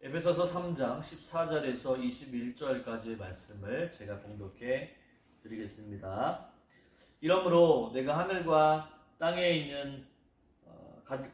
에베소서 3장 14절에서 21절까지의 말씀을 제가 봉독해 드리겠습니다. 이러므로 내가 하늘과 땅에 있는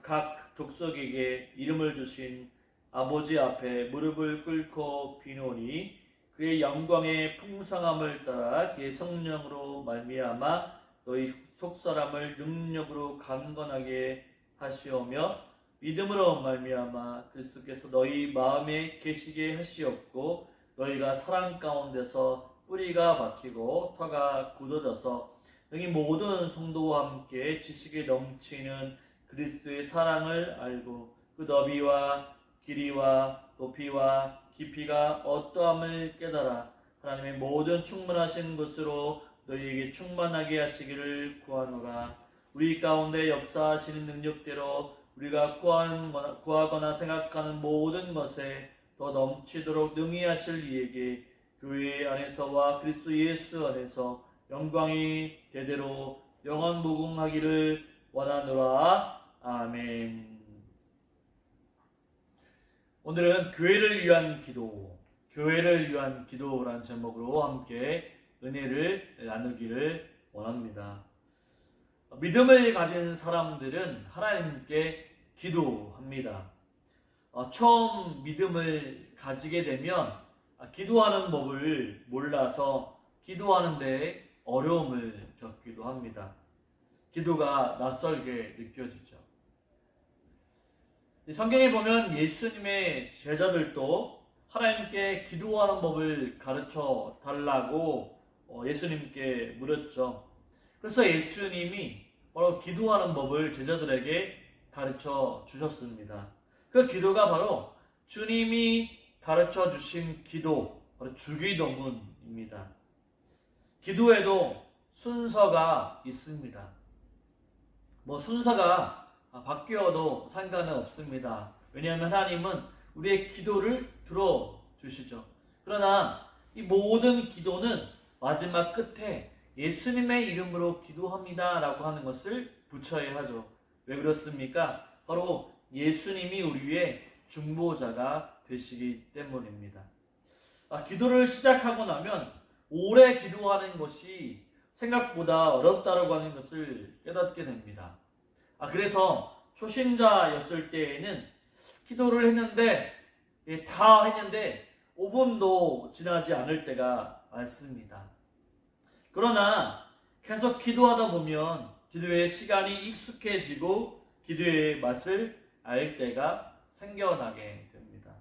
각 족속에게 이름을 주신 아버지 앞에 무릎을 꿇고 비노니 그의 영광의 풍성함을 따라 그의 성령으로 말미암아 너희 속사람을 능력으로 강건하게 하시오며 믿음으로 말미암아 그리스도께서 너희 마음에 계시게 하시옵고 너희가 사랑 가운데서 뿌리가 박히고 터가 굳어져서 너희 모든 성도와 함께 지식에 넘치는 그리스도의 사랑을 알고 그 너비와 길이와 높이와 깊이가 어떠함을 깨달아 하나님의 모든 충만하신 것으로 너희에게 충만하게 하시기를 구하노라. 우리 가운데 역사하시는 능력대로 우리가 구하거나 생각하는 모든 것에 더 넘치도록 능히 하실 이에게 교회 안에서와 그리스도 예수 안에서 영광이 대대로 영원 무궁하기를 원하노라. 아멘. 오늘은 교회를 위한 기도라는 제목으로 함께 은혜를 나누기를 원합니다. 믿음을 가진 사람들은 하나님께 기도합니다. 처음 믿음을 가지게 되면 기도하는 법을 몰라서 기도하는데 어려움을 겪기도 합니다. 기도가 낯설게 느껴지죠. 성경에 보면 예수님의 제자들도 하나님께 기도하는 법을 가르쳐 달라고 예수님께 물었죠. 그래서 예수님이 바로 기도하는 법을 제자들에게 가르쳐 주셨습니다. 그 기도가 바로 주님이 가르쳐 주신 기도, 바로 주기도문입니다. 기도에도 순서가 있습니다. 순서가 바뀌어도 상관은 없습니다. 왜냐하면 하나님은 우리의 기도를 들어주시죠. 그러나 이 모든 기도는 마지막 끝에 예수님의 이름으로 기도합니다 라고 하는 것을 붙여야 하죠. 왜 그렇습니까? 바로 예수님이 우리의 중보자가 되시기 때문입니다. 기도를 시작하고 나면 오래 기도하는 것이 생각보다 어렵다고 하는 것을 깨닫게 됩니다. 그래서 초신자였을 때에는 기도를 했는데 다 했는데 5분도 지나지 않을 때가 많습니다. 그러나 계속 기도하다 보면 기도의 시간이 익숙해지고 기도의 맛을 알 때가 생겨나게 됩니다.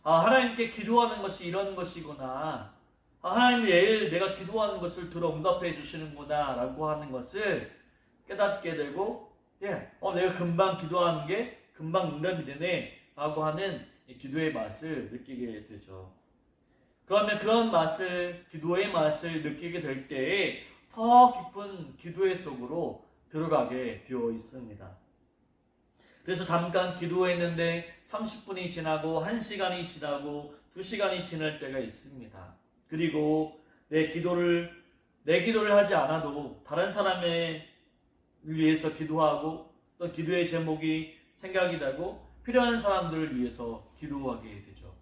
하나님께 기도하는 것이 이런 것이구나. 하나님 내일 내가 기도하는 것을 들어 응답해 주시는구나 라고 하는 것을 깨닫게 되고 내가 금방 기도하는 게 금방 응답이 되네 라고 하는 기도의 맛을 느끼게 되죠. 그러면 그런 맛을, 기도의 맛을 느끼게 될 때에 더 깊은 기도의 속으로 들어가게 되어 있습니다. 그래서 잠깐 기도했는데 30분이 지나고 1시간이 지나고 2시간이 지날 때가 있습니다. 그리고 내 기도를 하지 않아도 다른 사람을 위해서 기도하고 또 기도의 제목이 생각이 나고 필요한 사람들을 위해서 기도하게 되죠.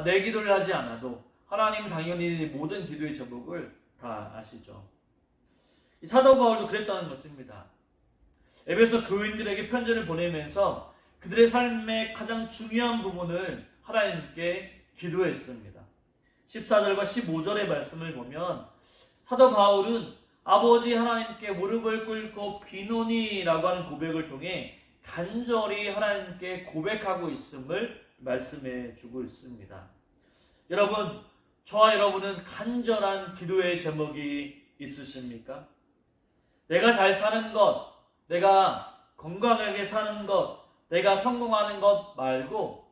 내 기도를 하지 않아도 하나님 당연히 모든 기도의 제목을 다 아시죠. 이 사도 바울도 그랬다는 것입니다. 에베소 교인들에게 편지를 보내면서 그들의 삶의 가장 중요한 부분을 하나님께 기도했습니다. 14절과 15절의 말씀을 보면 사도 바울은 아버지 하나님께 무릎을 꿇고 비노니라고 하는 고백을 통해 간절히 하나님께 고백하고 있음을 말씀해 주고 있습니다. 여러분, 저와 여러분은 간절한 기도의 제목이 있으십니까? 내가 잘 사는 것, 내가 건강하게 사는 것, 내가 성공하는 것 말고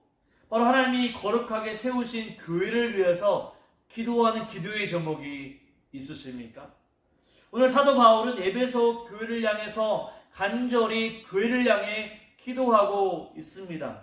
바로 하나님이 거룩하게 세우신 교회를 위해서 기도하는 기도의 제목이 있으십니까? 오늘 사도 바울은 에베소 교회를 향해서 간절히 교회를 향해 기도하고 있습니다.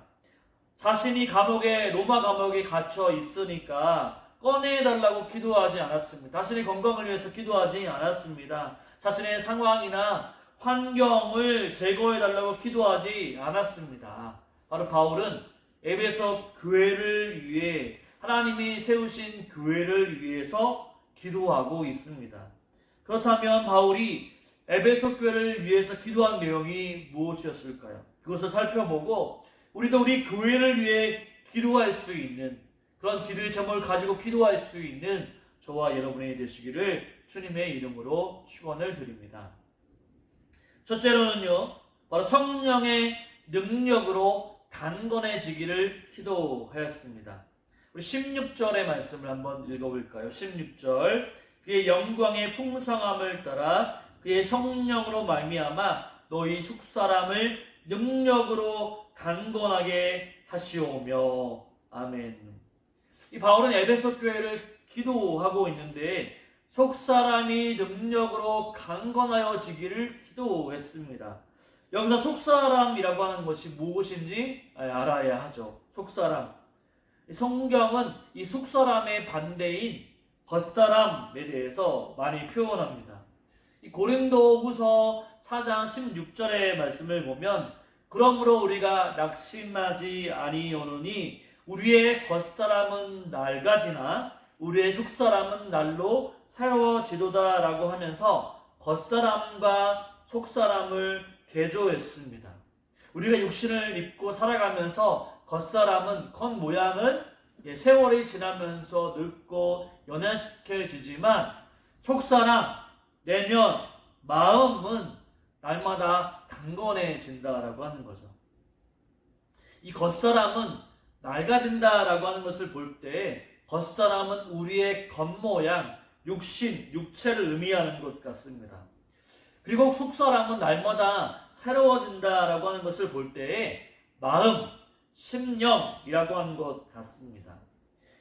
자신이 로마 감옥에 갇혀 있으니까 꺼내달라고 기도하지 않았습니다. 자신의 건강을 위해서 기도하지 않았습니다. 자신의 상황이나 환경을 제거해달라고 기도하지 않았습니다. 바로 바울은 에베소 교회를 위해 하나님이 세우신 교회를 위해서 기도하고 있습니다. 그렇다면 바울이 에베소 교회를 위해서 기도한 내용이 무엇이었을까요? 그것을 살펴보고 우리도 우리 교회를 위해 기도할 수 있는 그런 기도의 제목을 가지고 기도할 수 있는 저와 여러분이 되시기를 주님의 이름으로 축원을 드립니다. 첫째로는요, 바로 성령의 능력으로 강건해지기를 기도하였습니다. 우리 16절의 말씀을 한번 읽어볼까요? 16절, 그의 영광의 풍성함을 따라 그의 성령으로 말미암아 너희 속사람을 능력으로 강건하게 하시오며. 아멘. 이 바울은 에베소 교회를 기도하고 있는데 속사람이 능력으로 강건하여지기를 기도했습니다. 여기서 속사람이라고 하는 것이 무엇인지 알아야 하죠. 속사람. 성경은 이 속사람의 반대인 겉사람에 대해서 많이 표현합니다. 이 고린도후서 4장 16절의 말씀을 보면 그러므로 우리가 낙심하지 아니오노니 우리의 겉사람은 낡아지나 우리의 속사람은 날로 새로워지도다 라고 하면서 겉사람과 속사람을 개조했습니다. 우리가 육신을 입고 살아가면서 겉사람은 겉모양은 세월이 지나면서 늙고 연약해지지만 속사람, 내면, 마음은 날마다 강건해진다라고 하는 거죠. 이 겉사람은 낡아진다라고 하는 것을 볼 때 겉사람은 우리의 겉모양, 육신, 육체를 의미하는 것 같습니다. 그리고 속사람은 날마다 새로워진다라고 하는 것을 볼 때에 마음, 심령이라고 하는 것 같습니다.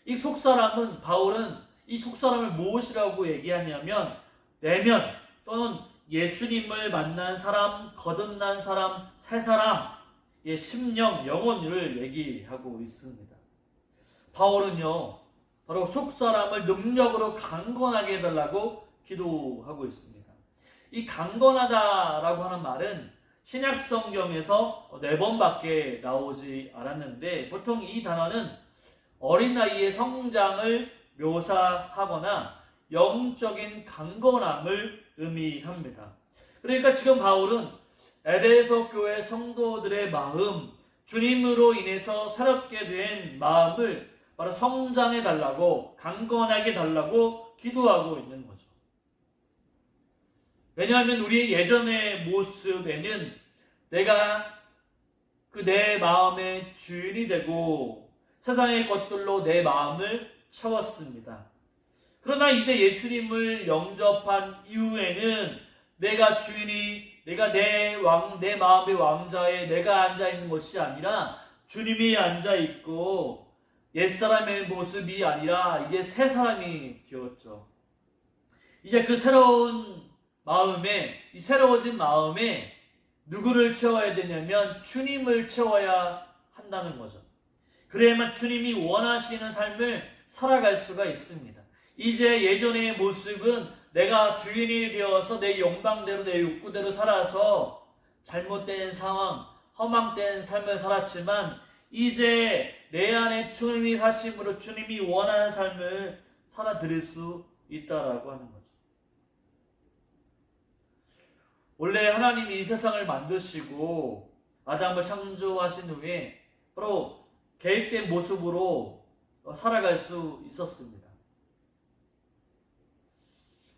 이 속사람은 바울은 이 속사람을 무엇이라고 얘기하냐면 내면 또는 예수님을 만난 사람, 거듭난 사람, 새 사람, 심령, 영혼을 얘기하고 있습니다. 바울은요, 바로 속사람을 능력으로 강건하게 해달라고 기도하고 있습니다. 이 강건하다라고 하는 말은 신약 성경에서 4번밖에 나오지 않았는데 보통 이 단어는 어린아이의 성장을 묘사하거나 영적인 강건함을 의미합니다. 그러니까 지금 바울은 에베소 교회 성도들의 마음, 주님으로 인해서 새롭게 된 마음을 바로 성장해 달라고, 강건하게 달라고 기도하고 있는 거죠. 왜냐하면 우리의 예전의 모습에는 내가 내 마음의 주인이 되고 세상의 것들로 내 마음을 채웠습니다. 그러나 이제 예수님을 영접한 이후에는 내가 주인이, 내가 내 마음의 왕자에 내가 앉아있는 것이 아니라 주님이 앉아있고 옛사람의 모습이 아니라 이제 새 사람이 되었죠. 이제 그 새로운 마음에, 이 새로워진 마음에 누구를 채워야 되냐면 주님을 채워야 한다는 거죠. 그래야만 주님이 원하시는 삶을 살아갈 수가 있습니다. 이제 예전의 모습은 내가 주인이 되어서 내 욕망대로 내 욕구대로 살아서 잘못된 상황, 허망된 삶을 살았지만 이제 내 안에 주님이 사심으로 주님이 원하는 삶을 살아드릴 수 있다라고 하는 거죠. 원래 하나님이 이 세상을 만드시고 아담을 창조하신 후에 바로 계획된 모습으로 살아갈 수 있었습니다.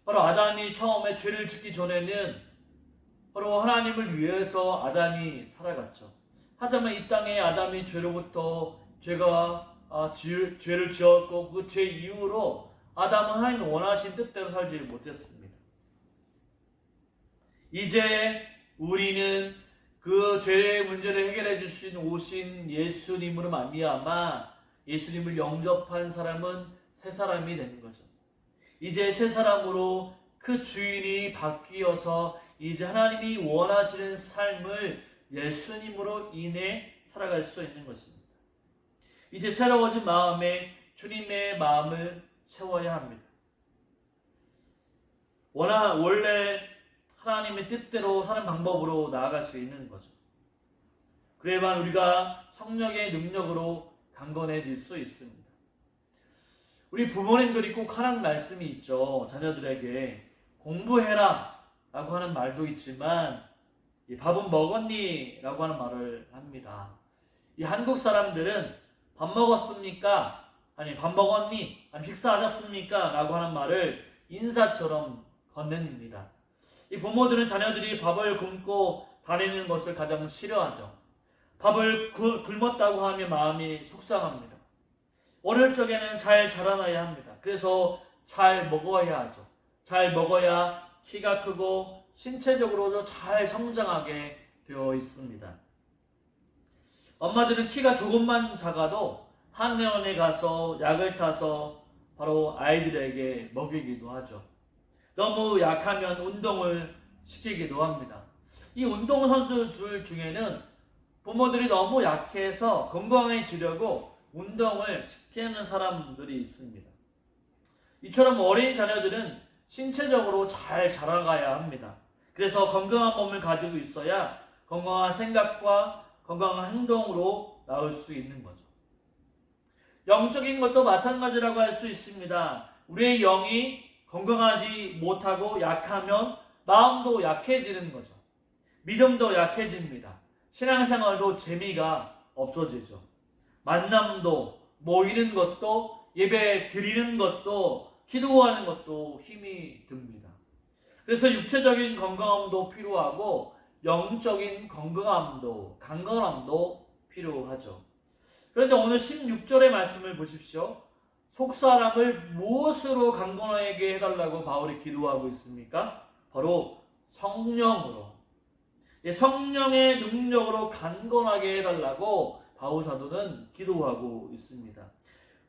바로 아담이 처음에 죄를 짓기 전에는 바로 하나님을 위해서 아담이 살아갔죠. 하지만 이 땅에 아담이 죄로부터 죄를 지었고 그 죄 이후로 아담은 하나님 원하신 뜻대로 살지 못했습니다. 이제 우리는 그 죄의 문제를 해결해 주신 오신 예수님으로 말미암아 예수님을 영접한 사람은 새 사람이 되는 거죠. 이제 새 사람으로 그 주인이 바뀌어서 이제 하나님이 원하시는 삶을 예수님으로 인해 살아갈 수 있는 것입니다. 이제 새로워진 마음에 주님의 마음을 채워야 합니다. 원래 하나님의 뜻대로 사는 방법으로 나아갈 수 있는 거죠. 그래야만 우리가 성령의 능력으로 강건해질 수 있습니다. 우리 부모님들이 꼭 하는 말씀이 있죠. 자녀들에게 공부해라 라고 하는 말도 있지만 밥은 먹었니? 라고 하는 말을 합니다. 이 한국 사람들은 밥 먹었습니까? 아니 밥 먹었니? 아니 식사하셨습니까? 라고 하는 말을 인사처럼 건넵니다. 이 부모들은 자녀들이 밥을 굶고 다니는 것을 가장 싫어하죠. 밥을 굶었다고 하면 마음이 속상합니다. 어릴 적에는 잘 자라나야 합니다. 그래서 잘 먹어야 하죠. 잘 먹어야 키가 크고 신체적으로도 잘 성장하게 되어 있습니다. 엄마들은 키가 조금만 작아도 한의원에 가서 약을 타서 바로 아이들에게 먹이기도 하죠. 너무 약하면 운동을 시키기도 합니다. 이 운동선수들 중에는 부모들이 너무 약해서 건강해지려고 운동을 시키는 사람들이 있습니다. 이처럼 어린 자녀들은 신체적으로 잘 자라가야 합니다. 그래서 건강한 몸을 가지고 있어야 건강한 생각과 건강한 행동으로 나올 수 있는 거죠. 영적인 것도 마찬가지라고 할 수 있습니다. 우리의 영이 건강하지 못하고 약하면 마음도 약해지는 거죠. 믿음도 약해집니다. 신앙생활도 재미가 없어지죠. 만남도, 모이는 것도, 예배 드리는 것도, 기도하는 것도 힘이 듭니다. 그래서 육체적인 건강함도 필요하고 영적인 건강함도, 강건함도 필요하죠. 그런데 오늘 16절의 말씀을 보십시오. 속사람을 무엇으로 강건하게 해달라고 바울이 기도하고 있습니까? 바로 성령으로. 성령의 능력으로 강건하게 해달라고 바울 사도는 기도하고 있습니다.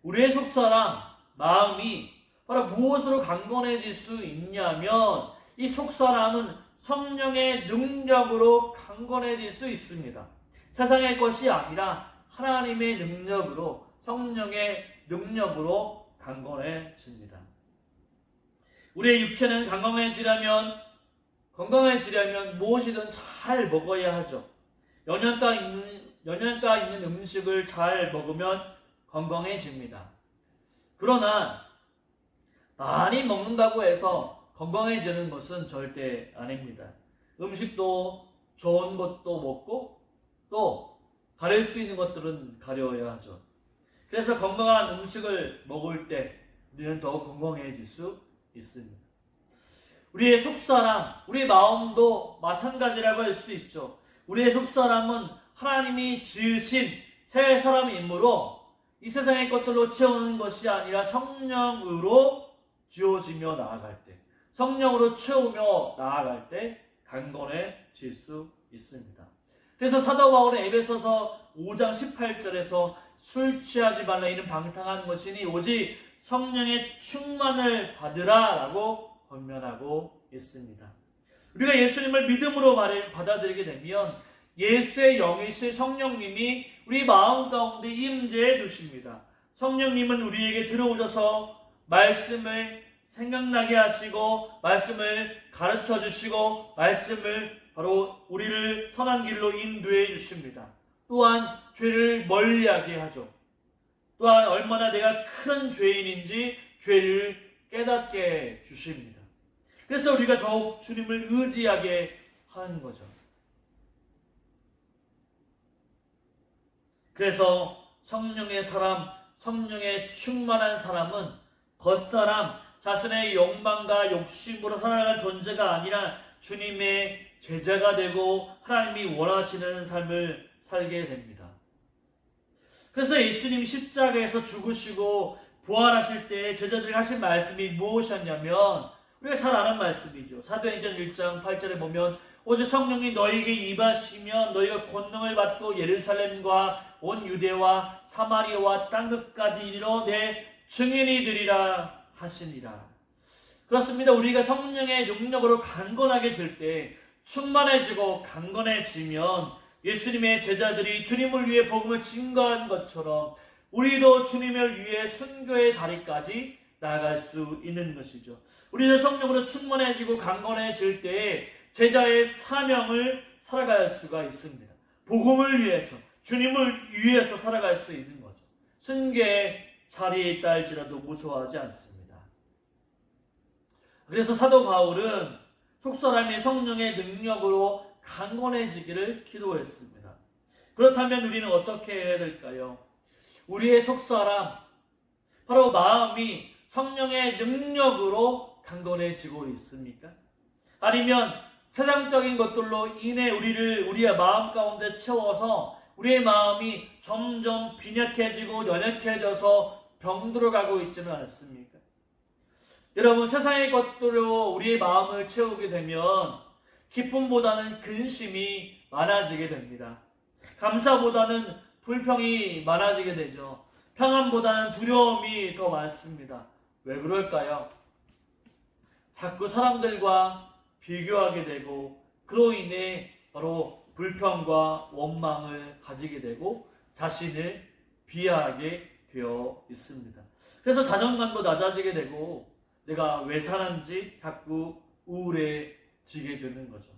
우리의 속사람, 마음이 바로 무엇으로 강건해질 수 있냐면 이 속사람은 성령의 능력으로 강건해질 수 있습니다. 세상의 것이 아니라 하나님의 능력으로, 성령의 능력으로 강건해집니다. 우리의 육체는 건강해지려면 무엇이든 잘 먹어야 하죠. 영양가 있는 음식을 잘 먹으면 건강해집니다. 그러나 많이 먹는다고 해서 건강해지는 것은 절대 아닙니다. 음식도 좋은 것도 먹고 또 가릴 수 있는 것들은 가려야 하죠. 그래서 건강한 음식을 먹을 때 우리는 더 건강해질 수 있습니다. 우리의 속사람, 우리의 마음도 마찬가지라고 할 수 있죠. 우리의 속사람은 하나님이 지으신 새 사람이므로 이 세상의 것들로 채우는 것이 아니라 성령으로 지어지며 나아갈 때, 성령으로 채우며 나아갈 때 강건해질 수 있습니다. 그래서 사도 바울은 에베소서 5장 18절에서 술 취하지 말라 이는 방탕한 것이니 오직 성령의 충만을 받으라 라고 권면하고 있습니다. 우리가 예수님을 믿음으로 받아들이게 되면 예수의 영이신 성령님이 우리 마음 가운데 임재해 주십니다. 성령님은 우리에게 들어오셔서 말씀을 생각나게 하시고 말씀을 가르쳐 주시고 말씀을 바로 우리를 선한 길로 인도해 주십니다. 또한 죄를 멀리하게 하죠. 또한 얼마나 내가 큰 죄인인지 죄를 깨닫게 해 주십니다. 그래서 우리가 더욱 주님을 의지하게 하는 거죠. 그래서 성령의 사람, 성령의 충만한 사람은 겉사람, 자신의 욕망과 욕심으로 살아가는 존재가 아니라 주님의 제자가 되고 하나님이 원하시는 삶을 살게 됩니다. 그래서 예수님 십자가에서 죽으시고 부활하실 때 제자들이 하신 말씀이 무엇이었냐면 우리가 잘 아는 말씀이죠. 사도행전 1장 8절에 보면 오직 성령이 너희에게 임하시면 너희가 권능을 받고 예루살렘과 온 유대와 사마리아와 땅끝까지 이르러 내 증인이 되리라 하시니라. 그렇습니다. 우리가 성령의 능력으로 강건하게 질 때 충만해지고 강건해지면 예수님의 제자들이 주님을 위해 복음을 증거한 것처럼 우리도 주님을 위해 순교의 자리까지 나아갈 수 있는 것이죠. 우리는 성령으로 충만해지고 강건해질 때에 제자의 사명을 살아갈 수가 있습니다. 복음을 위해서, 주님을 위해서 살아갈 수 있는 거죠. 승계의 자리에 있다 할지라도 무서워하지 않습니다. 그래서 사도 바울은 속사람이 성령의 능력으로 강건해지기를 기도했습니다. 그렇다면 우리는 어떻게 해야 될까요? 우리의 속사람, 바로 마음이 성령의 능력으로 강건해지고 있습니까? 아니면 세상적인 것들로 인해 우리의 마음 가운데 채워서 우리의 마음이 점점 빈약해지고 연약해져서 병들어가고 있지는 않습니까? 여러분, 세상의 것들로 우리의 마음을 채우게 되면 기쁨보다는 근심이 많아지게 됩니다. 감사보다는 불평이 많아지게 되죠. 평안보다는 두려움이 더 많습니다. 왜 그럴까요? 자꾸 사람들과 비교하게 되고 그로 인해 바로 불평과 원망을 가지게 되고 자신을 비하하게 되어 있습니다. 그래서 자존감도 낮아지게 되고 내가 왜 사는지 자꾸 우울해지게 되는 거죠.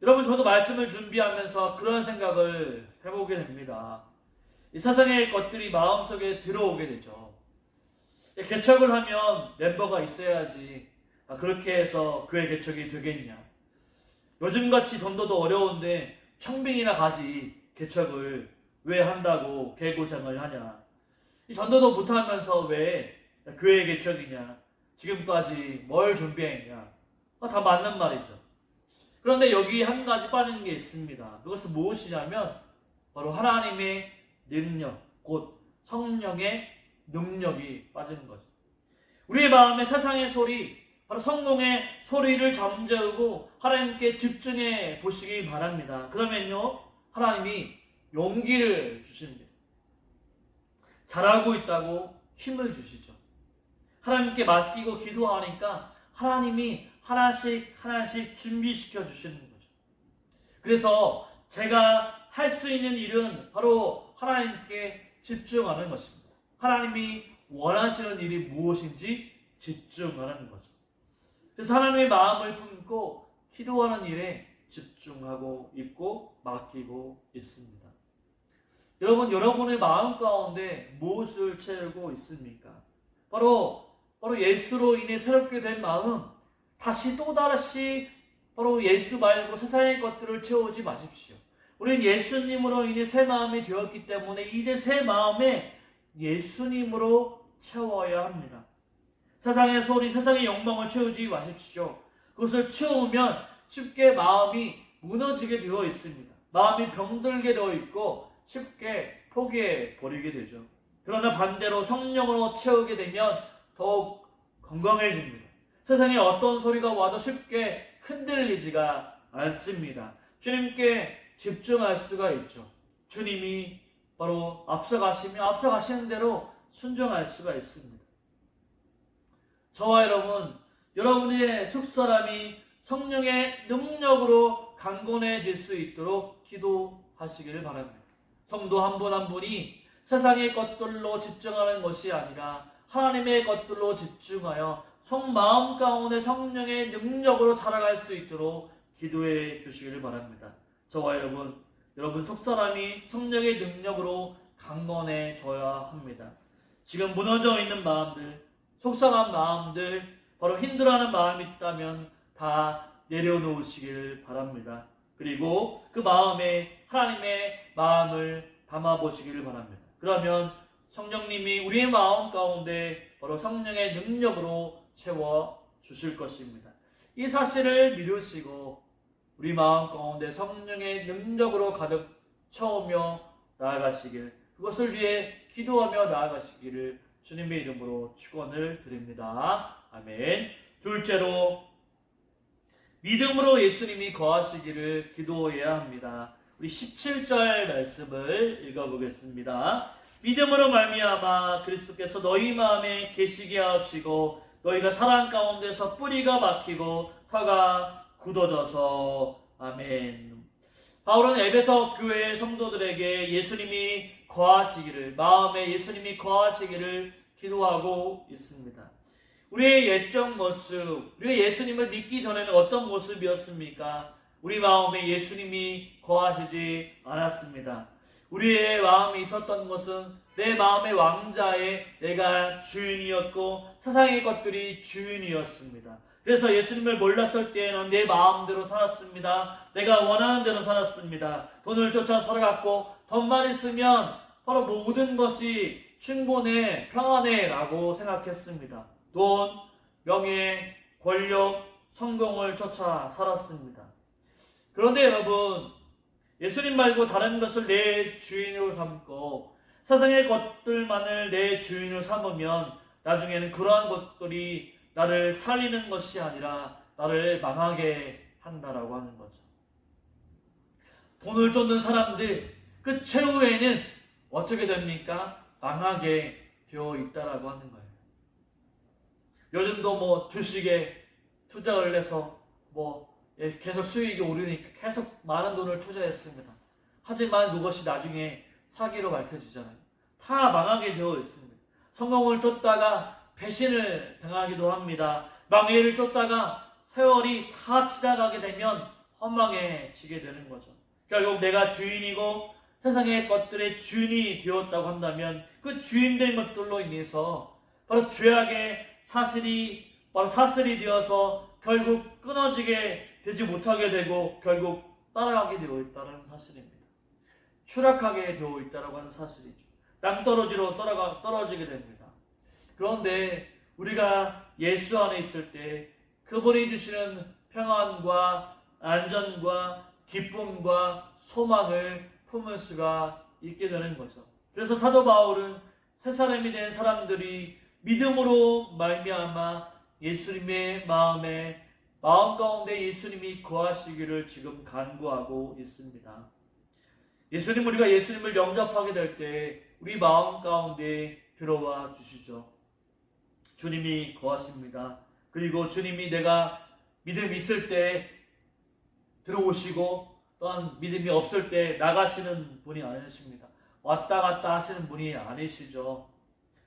여러분, 저도 말씀을 준비하면서 그런 생각을 해보게 됩니다. 이 세상의 것들이 마음속에 들어오게 되죠. 개척을 하면 멤버가 있어야지 그렇게 해서 교회 개척이 되겠냐. 요즘같이 전도도 어려운데 청빙이나 가지 개척을 왜 한다고 개고생을 하냐. 이 전도도 못하면서 왜 교회 개척이냐. 지금까지 뭘 준비했냐. 다 맞는 말이죠. 그런데 여기 한 가지 빠진 게 있습니다. 그것은 무엇이냐면 바로 하나님의 능력, 곧 성령의 능력이 빠지는 거죠. 우리의 마음에 세상의 소리, 바로 성공의 소리를 잠재우고 하나님께 집중해 보시기 바랍니다. 그러면요, 하나님이 용기를 주십니다. 잘하고 있다고 힘을 주시죠. 하나님께 맡기고 기도하니까 하나님이 하나씩 준비시켜 주시는 거죠. 그래서 제가 할 수 있는 일은 바로 하나님께 집중하는 것입니다. 하나님이 원하시는 일이 무엇인지 집중하는 거죠. 그래서 하나님의 마음을 품고 기도하는 일에 집중하고 있고 맡기고 있습니다. 여러분, 여러분의 마음 가운데 무엇을 채우고 있습니까? 바로 예수로 인해 새롭게 된 마음, 다시 또다시 바로 예수 말고 세상의 것들을 채우지 마십시오. 우리는 예수님으로 인해 새 마음이 되었기 때문에 이제 새 마음에 예수님으로 채워야 합니다. 세상의 소리, 세상의 욕망을 채우지 마십시오. 그것을 채우면 쉽게 마음이 무너지게 되어 있습니다. 마음이 병들게 되어 있고 쉽게 포기해 버리게 되죠. 그러나 반대로 성령으로 채우게 되면 더욱 건강해집니다. 세상에 어떤 소리가 와도 쉽게 흔들리지가 않습니다. 주님께 집중할 수가 있죠. 주님이 바로 앞서가시며 앞서가시는 대로 순종할 수가 있습니다. 저와 여러분의 속사람이 성령의 능력으로 강건해질 수 있도록 기도하시기를 바랍니다. 성도 한 분 한 분이 세상의 것들로 집중하는 것이 아니라 하나님의 것들로 집중하여 속마음 가운데 성령의 능력으로 자라갈 수 있도록 기도해 주시기를 바랍니다. 저와 여러분 속사람이 성령의 능력으로 강건해져야 합니다. 지금 무너져 있는 마음들, 속상한 마음들, 바로 힘들어하는 마음이 있다면 다 내려놓으시기를 바랍니다. 그리고 그 마음에 하나님의 마음을 담아보시기를 바랍니다. 그러면 성령님이 우리의 마음 가운데 바로 성령의 능력으로 채워주실 것입니다. 이 사실을 믿으시고 우리 마음 가운데 성령의 능력으로 가득 채우며 나아가시길, 그것을 위해 기도하며 나아가시기를 주님의 이름으로 축원을 드립니다. 아멘. 둘째로 믿음으로 예수님이 거하시기를 기도해야 합니다. 우리 17절 말씀을 읽어보겠습니다. 믿음으로 말미암아 그리스도께서 너희 마음에 계시게 하옵시고 너희가 사랑 가운데서 뿌리가 박히고 터가 굳어져서. 아멘. 바울은 에베소 교회의 성도들에게 예수님이 거하시기를, 마음에 예수님이 거하시기를 기도하고 있습니다. 우리의 옛적 모습, 우리가 예수님을 믿기 전에는 어떤 모습이었습니까? 우리 마음에 예수님이 거하시지 않았습니다. 우리의 마음에 있었던 것은 내 마음의 왕자에 내가 주인이었고 세상의 것들이 주인이었습니다. 그래서 예수님을 몰랐을 때에는 내 마음대로 살았습니다. 내가 원하는 대로 살았습니다. 돈을 쫓아 살아갔고 돈만 있으면 바로 모든 것이 충분해, 평안해 라고 생각했습니다. 돈, 명예, 권력, 성공을 쫓아 살았습니다. 그런데 여러분, 예수님 말고 다른 것을 내 주인으로 삼고 세상의 것들만을 내 주인으로 삼으면 나중에는 그러한 것들이 나를 살리는 것이 아니라 나를 망하게 한다라고 하는 거죠. 돈을 쫓는 사람들 그 최후에는 어떻게 됩니까? 망하게 되어 있다라고 하는 거예요. 요즘도 뭐 주식에 투자를 해서 계속 수익이 오르니까 계속 많은 돈을 투자했습니다. 하지만 그것이 나중에 사기로 밝혀지잖아요. 다 망하게 되어 있습니다. 성공을 쫓다가 배신을 당하기도 합니다. 명예를 쫓다가 세월이 다 지나가게 되면 허망해지게 되는 거죠. 결국 내가 주인이고 세상의 것들의 주인이 되었다고 한다면 그 주인된 것들로 인해서 바로 죄악의 사슬이 되어서 결국 끊어지게 되지 못하게 되고 결국 따라가게 되어 있다는 사실입니다. 추락하게 되어 있다고 하는 사실이죠. 낭떠러지로 떨어지게 됩니다. 그런데 우리가 예수 안에 있을 때 그분이 주시는 평안과 안전과 기쁨과 소망을 품을 수가 있게 되는 거죠. 그래서 사도 바울은 새 사람이 된 사람들이 믿음으로 말미암아 예수님의 마음 가운데 예수님이 거하시기를 지금 간구하고 있습니다. 우리가 예수님을 영접하게 될 때 우리 마음 가운데 들어와 주시죠. 주님이 거하십니다. 그리고 주님이 내가 믿음이 있을 때 들어오시고 또한 믿음이 없을 때 나가시는 분이 아니십니다. 왔다 갔다 하시는 분이 아니시죠.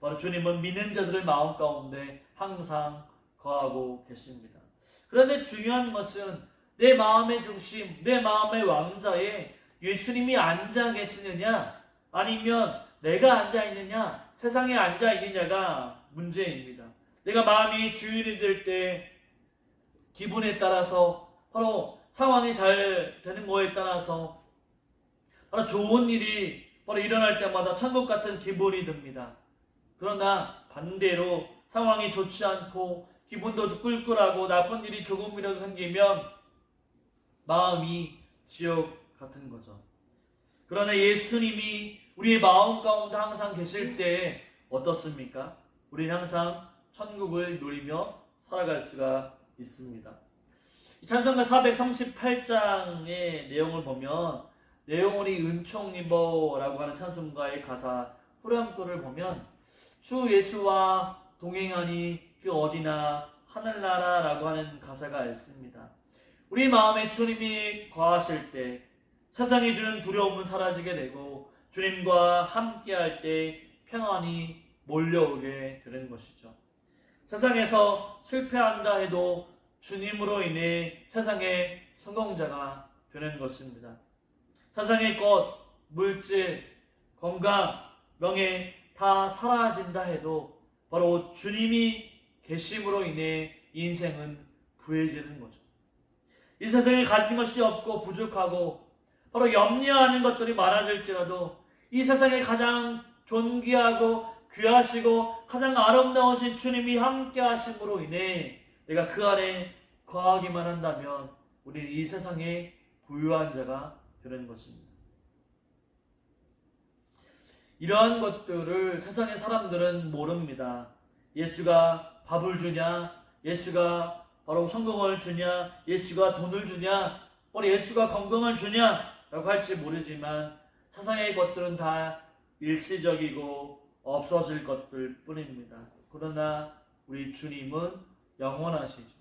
바로 주님은 믿는 자들의 마음 가운데 항상 거하고 계십니다. 그런데 중요한 것은 내 마음의 중심, 내 마음의 왕자에 예수님이 앉아 계시느냐 아니면 내가 앉아 있느냐, 세상에 앉아 있느냐가 문제입니다. 내가 마음이 주인이 될 때 기분에 따라서 바로 상황이 잘 되는 거에 따라서 바로 좋은 일이 바로 일어날 때마다 천국 같은 기분이 듭니다. 그러나 반대로 상황이 좋지 않고 기분도 꿀꿀하고 나쁜 일이 조금이라도 생기면 마음이 지옥 같은 거죠. 그러나 예수님이 우리의 마음 가운데 항상 계실 때 어떻습니까? 우리는 항상 천국을 누리며 살아갈 수가 있습니다. 찬송가 438장의 내용을 보면 내용이 은총리버라고 하는 찬송가의 가사 후렴구를 보면 주 예수와 동행하니 그 어디나 하늘나라라고 하는 가사가 있습니다. 우리 마음에 주님이 거하실 때 세상이 주는 두려움은 사라지게 되고 주님과 함께할 때 평안이 몰려오게 되는 것이죠. 세상에서 실패한다 해도 주님으로 인해 세상의 성공자가 되는 것입니다. 세상의 것, 물질, 건강, 명예 다 사라진다 해도 바로 주님이 계심으로 인해 인생은 부해지는 거죠. 이 세상에 가진 것이 없고 부족하고 바로 염려하는 것들이 많아질지라도 이 세상에 가장 존귀하고 귀하시고 가장 아름다우신 주님이 함께 하심으로 인해 내가 그 안에 거하기만 한다면 우리는 이 세상에 부유한 자가 되는 것입니다. 이러한 것들을 세상의 사람들은 모릅니다. 예수가 밥을 주냐, 예수가 바로 성공을 주냐, 예수가 돈을 주냐, 바로 예수가 건강을 주냐라고 할지 모르지만 세상의 것들은 다 일시적이고 없어질 것들 뿐입니다. 그러나 우리 주님은 영원하시죠.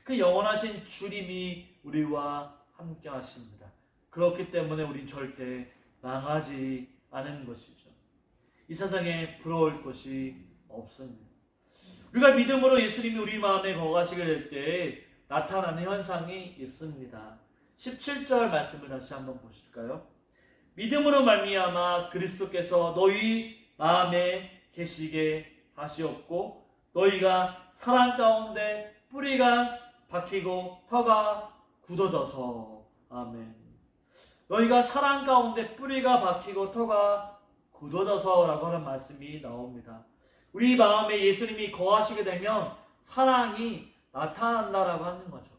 그 영원하신 주님이 우리와 함께 하십니다. 그렇기 때문에 우린 절대 망하지 않은 것이죠. 이 세상에 부러울 것이 없습니다. 우리가 믿음으로 예수님이 우리 마음에 거하시게 될 때 나타나는 현상이 있습니다. 17절 말씀을 다시 한번 보실까요? 믿음으로 말미암아 그리스도께서 너희 마음에 계시게 하시옵고 너희가 사랑 가운데 뿌리가 박히고 터가 굳어져서. 아멘. 너희가 사랑 가운데 뿌리가 박히고 터가 굳어져서라고 하는 말씀이 나옵니다. 우리 마음에 예수님이 거하시게 되면 사랑이 나타난다라고 하는 거죠.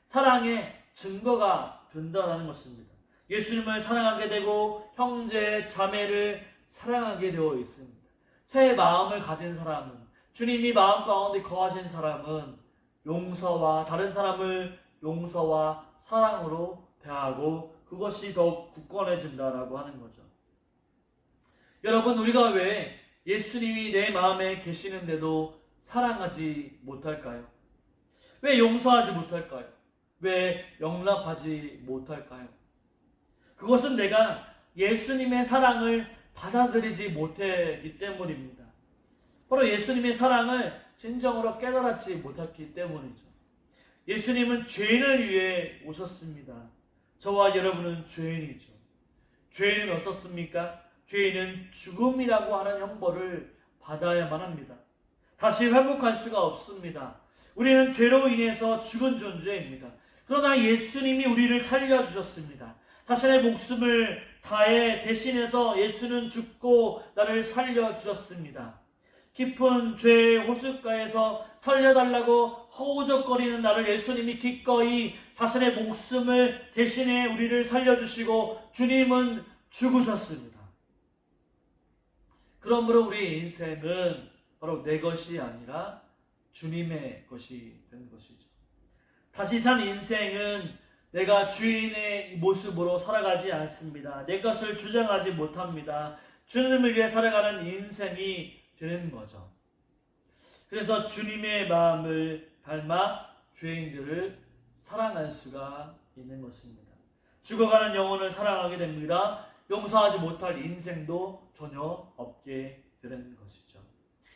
사랑의 증거가 된다는 것입니다. 예수님을 사랑하게 되고 형제, 자매를 사랑하게 되어 있습니다. 새 마음을 가진 사람은, 주님이 마음 가운데 거하신 사람은 용서와 다른 사람을 용서와 사랑으로 대하고 그것이 더욱 굳건해진다라고 하는 거죠. 여러분, 우리가 왜 예수님이 내 마음에 계시는데도 사랑하지 못할까요? 왜 용서하지 못할까요? 왜 용납하지 못할까요? 그것은 내가 예수님의 사랑을 받아들이지 못했기 때문입니다. 바로 예수님의 사랑을 진정으로 깨달았지 못했기 때문이죠. 예수님은 죄인을 위해 오셨습니다. 저와 여러분은 죄인이죠. 죄인은 어떻습니까? 죄인은 죽음이라고 하는 형벌을 받아야만 합니다. 다시 회복할 수가 없습니다. 우리는 죄로 인해서 죽은 존재입니다. 그러나 예수님이 우리를 살려주셨습니다. 자신의 목숨을 다해 대신해서 예수는 죽고 나를 살려주셨습니다. 깊은 죄의 호숫가에서 살려달라고 허우적거리는 나를 예수님이 기꺼이 자신의 목숨을 대신해 우리를 살려주시고 주님은 죽으셨습니다. 그러므로 우리의 인생은 바로 내 것이 아니라 주님의 것이 된 것이죠. 다시 산 인생은 내가 주인의 모습으로 살아가지 않습니다. 내 것을 주장하지 못합니다. 주님을 위해 살아가는 인생이 되는 거죠. 그래서 주님의 마음을 닮아 죄인들을 사랑할 수가 있는 것입니다. 죽어가는 영혼을 사랑하게 됩니다. 용서하지 못할 인생도 전혀 없게 되는 것이죠.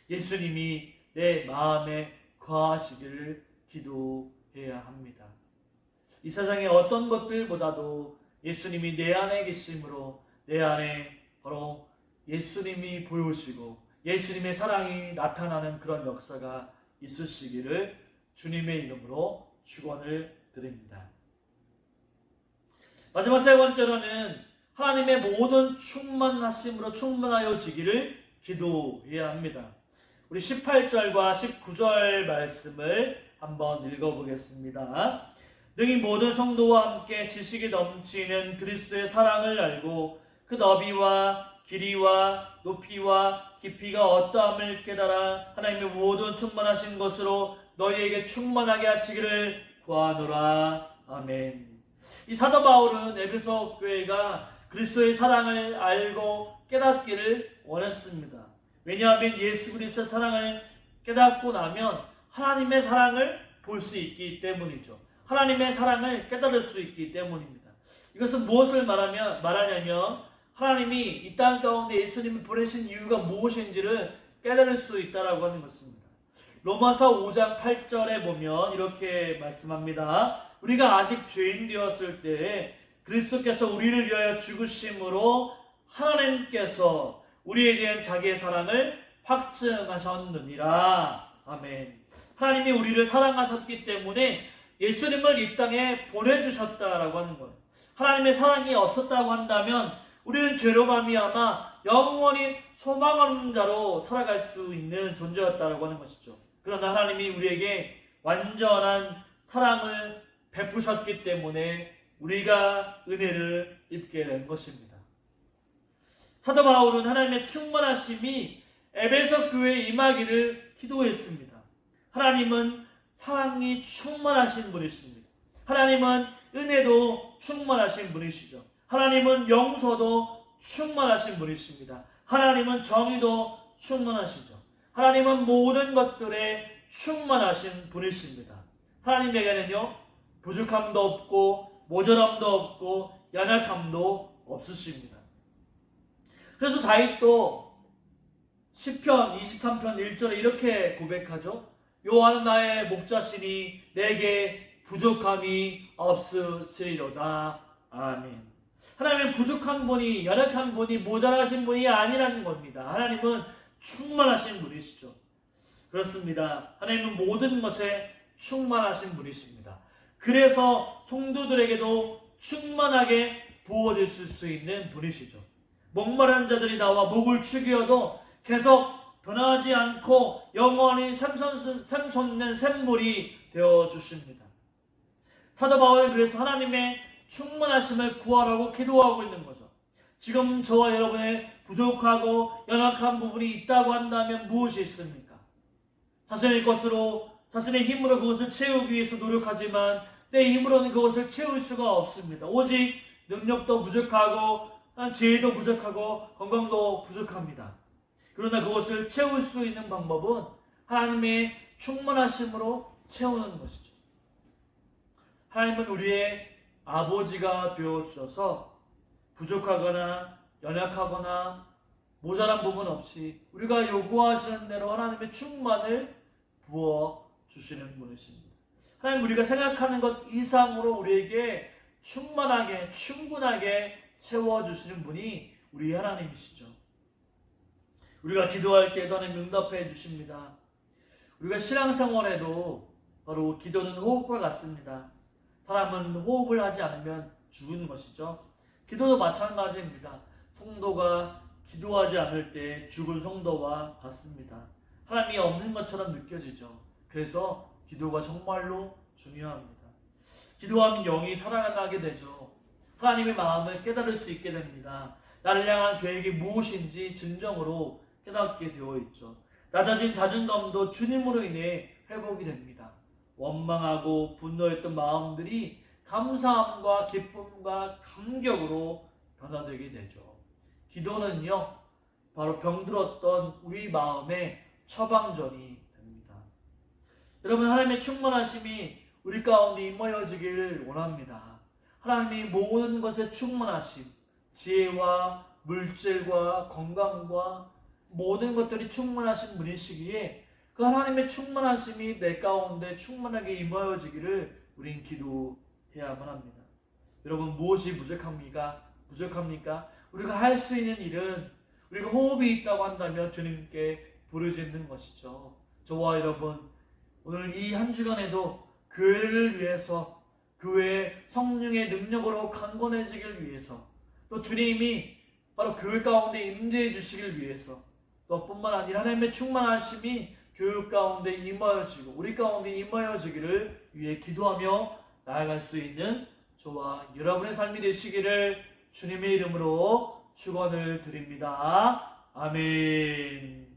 예수님이 내 마음에 거하시기를 기도해야 합니다. 이 세상의 어떤 것들보다도 예수님이 내 안에 계심으로 내 안에 바로 예수님이 보여오시고 예수님의 사랑이 나타나는 그런 역사가 있으시기를 주님의 이름으로 축원을 드립니다. 마지막 세 번째로는 하나님의 모든 충만하심으로 충만하여지기를 기도해야 합니다. 우리 18절과 19절 말씀을 한번 읽어보겠습니다. 능히 모든 성도와 함께 지식이 넘치는 그리스도의 사랑을 알고 그 너비와 길이와 높이와 깊이가 어떠함을 깨달아 하나님의 모든 충만하신 것으로 너희에게 충만하게 하시기를 구하노라. 아멘. 이 사도 바울은 에베소 교회가 그리스도의 사랑을 알고 깨닫기를 원했습니다. 왜냐하면 예수 그리스도의 사랑을 깨닫고 나면 하나님의 사랑을 볼 수 있기 때문이죠. 하나님의 사랑을 깨달을 수 있기 때문입니다. 이것은 무엇을 말하냐면 하나님이 이 땅 가운데 예수님을 보내신 이유가 무엇인지를 깨달을 수 있다라고 하는 것입니다. 로마서 5장 8절에 보면 이렇게 말씀합니다. 우리가 아직 죄인 되었을 때에 그리스도께서 우리를 위하여 죽으심으로 하나님께서 우리에 대한 자기의 사랑을 확증하셨느니라. 아멘. 하나님이 우리를 사랑하셨기 때문에 예수님을 이 땅에 보내주셨다라고 하는 거예요. 하나님의 사랑이 없었다고 한다면 우리는 죄로 말미암아 영원히 소망 없는 자로 살아갈 수 있는 존재였다라고 하는 것이죠. 그러나 하나님이 우리에게 완전한 사랑을 베푸셨기 때문에 우리가 은혜를 입게 된 것입니다. 사도 바울은 하나님의 충만하심이 에베소 교회에 임하기를 기도했습니다. 하나님은 사랑이 충만하신 분이십니다. 하나님은 은혜도 충만하신 분이시죠. 하나님은 용서도 충만하신 분이십니다. 하나님은 정의도 충만하시죠. 하나님은 모든 것들에 충만하신 분이십니다. 하나님에게는요 부족함도 없고 모자람도 없고 연약함도 없으십니다. 그래서 다윗도 시편 23편 1절에 이렇게 고백하죠. 여호와는 나의 목자시니 내게 부족함이 없으시리로다. 아멘. 하나님은 부족한 분이, 연약한 분이, 모자라신 분이 아니라는 겁니다. 하나님은 충만하신 분이시죠. 그렇습니다. 하나님은 모든 것에 충만하신 분이십니다. 그래서 성도들에게도 충만하게 부어주실 수 있는 분이시죠. 목마른 자들이 나와 목을 축이어도 계속 변하지 않고 영원히 샘솟는 샘물이 되어주십니다. 사도 바울은 그래서 하나님의 충만하심을 구하라고 기도하고 있는 거죠. 지금 저와 여러분의 부족하고 연약한 부분이 있다고 한다면 무엇이 있습니까? 자신의 것으로, 자신의 힘으로 그것을 채우기 위해서 노력하지만 내 힘으로는 그것을 채울 수가 없습니다. 오직 능력도 부족하고 지혜도 부족하고 건강도 부족합니다. 그러나 그것을 채울 수 있는 방법은 하나님의 충만하심으로 채우는 것이죠. 하나님은 우리의 아버지가 되어주셔서 부족하거나 연약하거나 모자란 부분 없이 우리가 요구하시는 대로 하나님의 충만을 부어주시는 분이십니다. 하나님 우리가 생각하는 것 이상으로 우리에게 충만하게 충분하게 채워주시는 분이 우리 하나님이시죠. 우리가 기도할 때도 하나님 응답해 주십니다. 우리가 신앙생활에도 바로 기도는 호흡과 같습니다. 사람은 호흡을 하지 않으면 죽은 것이죠. 기도도 마찬가지입니다. 성도가 기도하지 않을 때 죽은 성도와 같습니다. 하나님이 없는 것처럼 느껴지죠. 그래서 기도가 정말로 중요합니다. 기도하면 영이 살아나게 되죠. 하나님의 마음을 깨달을 수 있게 됩니다. 나를 향한 계획이 무엇인지 진정으로 깨닫게 되어 있죠. 낮아진 자존감도 주님으로 인해 회복이 됩니다. 원망하고 분노했던 마음들이 감사함과 기쁨과 감격으로 변화되게 되죠. 기도는요, 바로 병들었던 우리 마음의 처방전이 됩니다. 여러분, 하나님의 충만하심이 우리 가운데 임하여지기를 원합니다. 하나님이 모든 것에 충만하심, 지혜와 물질과 건강과 모든 것들이 충만하신 분이시기에 그 하나님의 충만하심이 내 가운데 충만하게 임하여지기를 우린 기도해야만 합니다. 여러분, 무엇이 부족합니까? 우리가 할 수 있는 일은 우리가 호흡이 있다고 한다면 주님께 부르짖는 것이죠. 저와 여러분, 오늘 이 한 주간에도 교회를 위해서, 교회의 성령의 능력으로 강건해지길 위해서, 또 주님이 바로 교회 가운데 임재해 주시길 위해서, 또 뿐만 아니라 하나님의 충만하심이 교회 가운데 임하여지고 우리 가운데 임하여지기를 위해 기도하며 나아갈 수 있는 저와 여러분의 삶이 되시기를 주님의 이름으로 축원을 드립니다. 아멘.